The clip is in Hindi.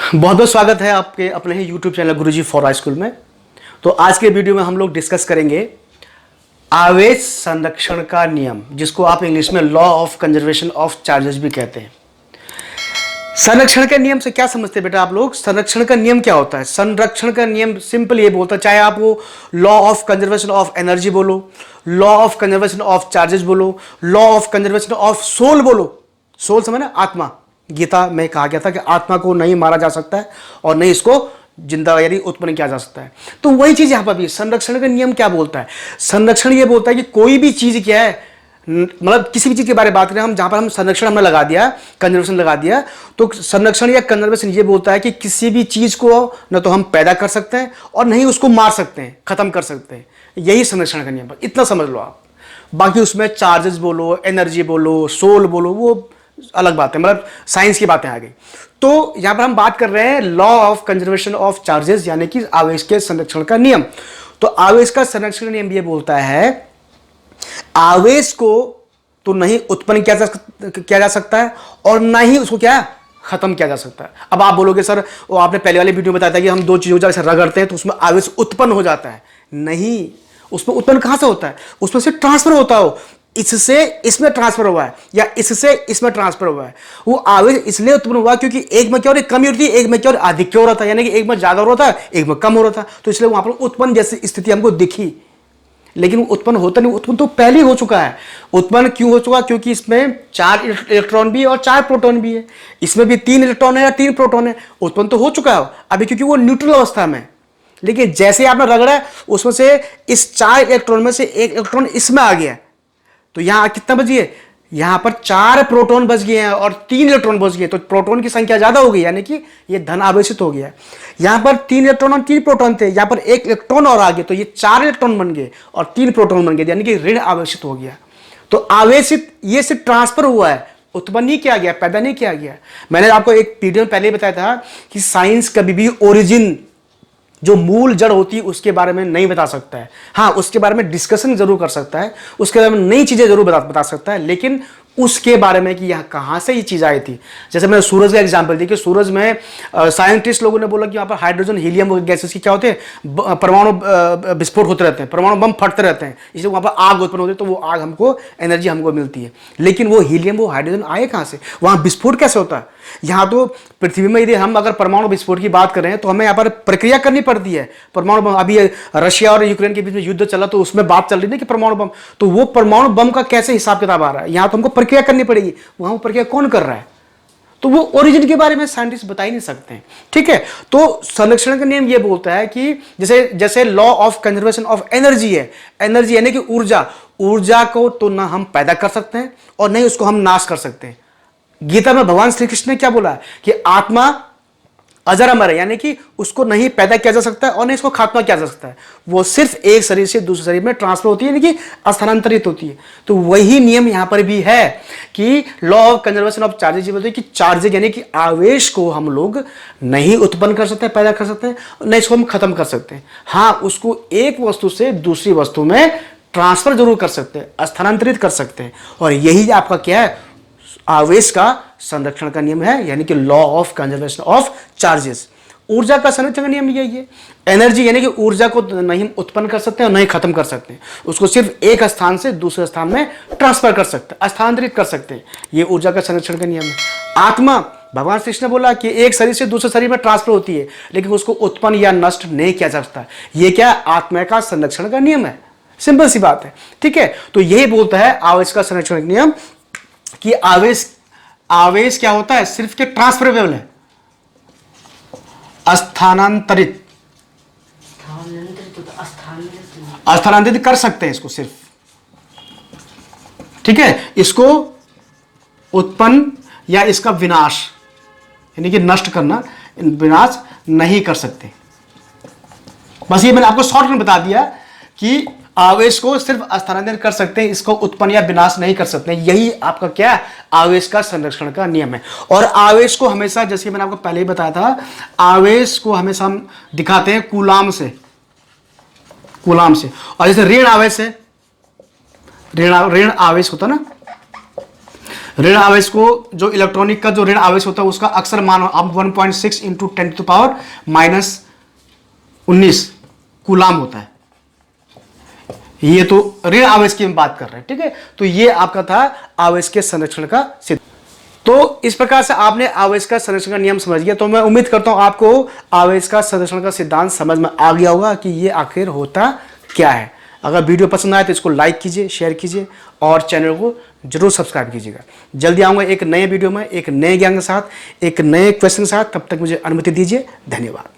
बहुत बहुत स्वागत है आपके अपने ही YouTube channel Guruji for high school में। तो आज के वीडियो में हम लोग डिस्कस करेंगे आवेश संरक्षण का नियम, जिसको आप इंग्लिश में law of conservation of charges भी कहते हैं। संरक्षण के नियम से क्या समझते हैं बेटा आप लोग? संरक्षण का नियम क्या होता है? संरक्षण का नियम सिंपल ये बोलता है, चाहे आप वो law of conservation of energy बोलो, law of conservation of charges बोलो, law of conservation of soul बोलो। सोल समझ ना, आत्मा। गीता में कहा गया था कि आत्मा को नहीं मारा जा सकता है और नहीं इसको जिंदा यानी उत्पन्न किया जा सकता है। तो वही चीज यहां पर भी संरक्षण का नियम क्या बोलता है? संरक्षण ये बोलता है कि कोई भी चीज क्या है, मतलब किसी भी चीज के बारे में बात करें हम, जहां पर हम संरक्षण हमने लगा दिया, कंजर्वेशन लगा दिया, तो संरक्षण या कंजर्वेशन ये बोलता है कि किसी भी चीज को न तो हम पैदा कर सकते हैं और नहीं उसको मार सकते हैं, खत्म कर सकते हैं। यही संरक्षण का नियम है, इतना समझ लो आप। बाकी उसमें चार्जेस बोलो, एनर्जी बोलो, सोल बोलो, वो अलग बात है, मतलब साइंस की बातें आ गई। तो यहां पर हम बात कर रहे हैं law of conservation of charges, यानी कि आवेश के संरक्षण का नियम। तो आवेश का संरक्षण का नियम ये बोलता है आवेश को तो नहीं उत्पन्न किया जा सकता है और ना ही उसको क्या खत्म किया जा सकता है। अब आप बोलोगे सर वो आपने पहले वाले वीडियो में बताया था कि हम दो चीजों को जैसे रगड़ते हैं तो उसमें आवेश उत्पन्न हो जाता है। नहीं, उसमें उत्पन्न कहां से होता है? उसमें से ट्रांसफर होता हो, इससे इसमें ट्रांसफर हुआ है या इससे इसमें ट्रांसफर हुआ है। वो आवेश इसलिए उत्पन्न हुआ क्योंकि एक में क्या और कमी होती है, एक में क्या और अधिक हो रहा था, यानी कि एक में ज्यादा हो रहा था, एक में कम हो रहा था। तो इसलिए वहां पर उत्पन्न जैसी स्थिति हमको दिखी, लेकिन उत्पन्न होता नहीं। उत्पन्न तो पहले ही हो चुका है। उत्पन्न क्यों हो चुका? क्योंकि इसमें 4 इलेक्ट्रॉन भी है और 4 प्रोटॉन भी है। इसमें भी 3 इलेक्ट्रॉन है या 3 प्रोटॉन है। उत्पन्न तो हो चुका है अभी, क्योंकि वो न्यूट्रल अवस्था में। लेकिन जैसे आपने रगड़ा है उसमें से इस 4 इलेक्ट्रॉन में से एक इलेक्ट्रॉन इसमें आ गया, तो यहां कितना बच गए? यहां पर 4 प्रोटॉन बच गए हैं और 3 इलेक्ट्रॉन बच गए, तो प्रोटॉन की संख्या ज्यादा हो गई, यानी कि ये धन आवेशित हो गया। यहां पर 3 इलेक्ट्रॉन और 3 प्रोटॉन थे, यहां पर 1 इलेक्ट्रॉन और आ गए, तो ये 4 इलेक्ट्रॉन बन गए और 3 प्रोटॉन बन गए, यानी कि ऋण आवेशित हो गया। तो आवेशित ये सिर्फ ट्रांसफर हुआ है, उत्पन्न नहीं किया गया, पैदा नहीं किया गया। मैंने आपको एक वीडियो में पहले बताया था कि साइंस कभी भी ओरिजिन, जो मूल जड़ होती है, उसके बारे में नहीं बता सकता है। हाँ, उसके बारे में डिस्कशन जरूर कर सकता है, उसके बारे में नई चीजें जरूर बता सकता है, लेकिन उसके बारे में कि यह कहां से ये चीज आई थी। जैसे मैंने सूरज का एग्जांपल दिया कि सूरज में साइंटिस्ट लोगों ने बोला कि यहां पर हाइड्रोजन हीलियम गैसेस की क्या होते हैं, परमाणु विस्फोट होते रहते हैं, परमाणु बम फटते रहते हैं, इसलिए वहां पर आग उत्पन्न होती है, तो वो आग हमको एनर्जी हमको मिलती है। लेकिन वो हीलियम, वो हाइड्रोजन आए कहां से? वहां विस्फोट कैसे होता है? यहां तो पृथ्वी में यदि हम अगर परमाणु विस्फोट की बात कर रहे हैं तो हमें यहां पर प्रक्रिया करनी पड़ती है। परमाणु बम, अभी रशिया और यूक्रेन के बीच में युद्ध चला तो उसमें बात चल रही है कि परमाणु बम, तो वो परमाणु बम का कैसे हिसाब किताब आ रहा है? यहां तो हमको प्रक्रिया करनी पड़ेगी, वहां वो प्रक्रिया कौन कर रहा है? तो वो ओरिजिन के बारे में साइंटिस्ट बता ही नहीं सकते हैं। ठीक है, तो संरक्षण का नियम ये बोलता है कि जैसे जैसे law of conservation of energy है, एनर्जी यानी कि ऊर्जा, ऊर्जा को तो ना हम पैदा कर सकते हैं और नहीं उसको हम नाश कर सकते हैं। गीता में भगवान श्री कृष्ण ने क्या बोला कि आत्मा अजर अमर है, यानी कि उसको नहीं पैदा किया जा सकता है और नहीं इसको खात्मा किया जा सकता है। वो सिर्फ एक शरीर से दूसरे शरीर में ट्रांसफर होती है, यानी कि स्थानांतरित होती है। तो वही नियम यहां पर भी है कि law of conservation of charges ये बोलते हैं कि चार्जेस यानी कि आवेश को हम लोग नहीं उत्पन्न कर सकते, पैदा कर सकते हैं, नहीं इसको हम खत्म कर सकते हैं। हाँ, उसको एक वस्तु से दूसरी वस्तु में ट्रांसफर जरूर कर सकते हैं, स्थानांतरित कर सकते हैं। और यही आपका क्या है? आवेश का संरक्षण का नियम है, यानी कि law of conservation of charges. ऊर्जा का संरक्षण का नियम यही है। एनर्जी यानी कि ऊर्जा को नहीं हम उत्पन्न कर सकते हैं और नहीं खत्म कर सकते हैं, उसको सिर्फ एक स्थान से दूसरे स्थान में ट्रांसफर कर सकते हैं, स्थानांतरित कर सकते हैं। यह ऊर्जा का संरक्षण का नियम है। आत्मा, भगवान कृष्ण ने बोला कि एक शरीर से दूसरे शरीर में ट्रांसफर होती है, लेकिन उसको उत्पन्न या नष्ट नहीं किया जा सकता। यह क्या? आत्मा का संरक्षण का नियम है। सिंपल सी बात है। ठीक है, तो यही बोलता है आवेश का संरक्षण का नियम कि आवेश क्या होता है? सिर्फ के ट्रांसफरेबल है, स्थानांतरित स्थानांतरित कर सकते हैं इसको सिर्फ। ठीक है, इसको उत्पन्न या इसका विनाश यानी कि नष्ट करना, विनाश नहीं कर सकते। बस ये मैंने आपको शॉर्ट में बता दिया कि आवेश को सिर्फ स्थानांतरित कर सकते हैं, इसको उत्पन्न या विनाश नहीं कर सकते। यही आपका क्या है? आवेश का संरक्षण का नियम है। और आवेश को हमेशा, जैसे मैंने आपको पहले ही बताया था, आवेश को हमेशा हम दिखाते हैं कूलाम से, कूलाम से। और जैसे ऋण आवेश है, ऋण आवेश होता ना, ऋण आवेश को, जो इलेक्ट्रॉनिक का जो ऋण आवेश होता है उसका अक्सर मान अब 1.6 इंटू 10⁻⁻19 कूलाम होता है। ये तो ऋण आवेश की हम बात कर रहे हैं, ठीक है। तो ये आपका था आवेश के संरक्षण का सिद्धांत। तो इस प्रकार से आपने आवेश का संरक्षण का नियम समझ गया। तो मैं उम्मीद करता हूं आपको आवेश का संरक्षण का सिद्धांत समझ में आ गया होगा कि ये आखिर होता क्या है। अगर वीडियो पसंद आए तो इसको लाइक कीजिए, शेयर कीजिए और चैनल को जरूर सब्सक्राइब कीजिएगा। जल्दी आऊंगा एक नए वीडियो में, एक नए ज्ञान के साथ, एक नए क्वेश्चन के साथ। तब तक मुझे अनुमति दीजिए। धन्यवाद।